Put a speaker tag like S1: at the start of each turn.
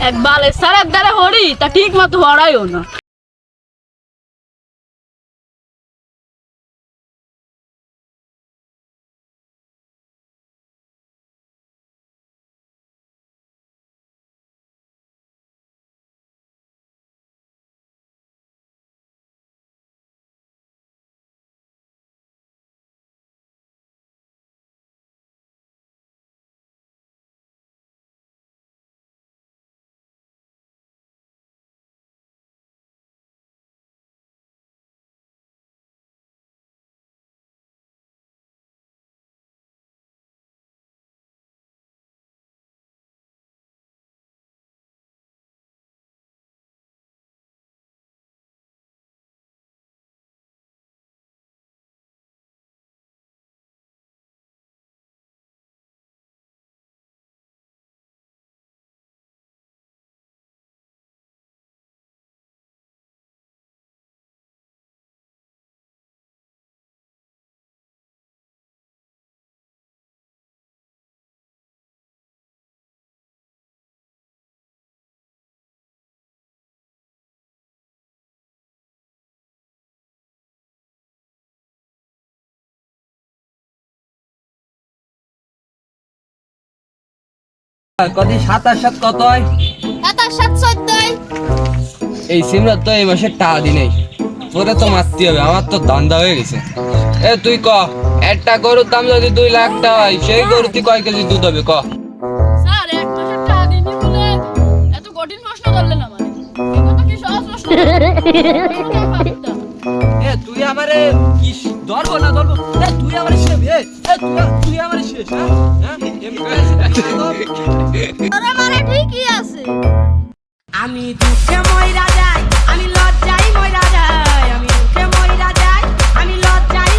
S1: এক বালে সারার দ্বারা হরি তা ঠিক মতো হরাইও না।
S2: কদি 27 কত হয়?
S3: 27 14
S2: এই সিমরাত তো এই মাসে টাকা দি নেই, তোরে তো মারতে হবে, আমার তো ধান্দা হয়ে গেছে। এ তুই ক, একটা গরুর দাম যদি 2 লাখ টাকা হয়, সেই গরু তুই কয় কেজি দুধ হবে ক?
S1: স্যার এক মাসের টাকা দিনই বলে এত কঠিন প্রশ্ন করলেন আমারে, এটা তো কি সহজ প্রশ্ন।
S2: এ তুই আমারে কি ধরবো না ধরবো? এ তুই আমারে শেষ, তুই আমারে শেষ, হ্যাঁ
S3: তোরা মানে ঠিকই আছে।
S4: আমি দুঃখে ময়রা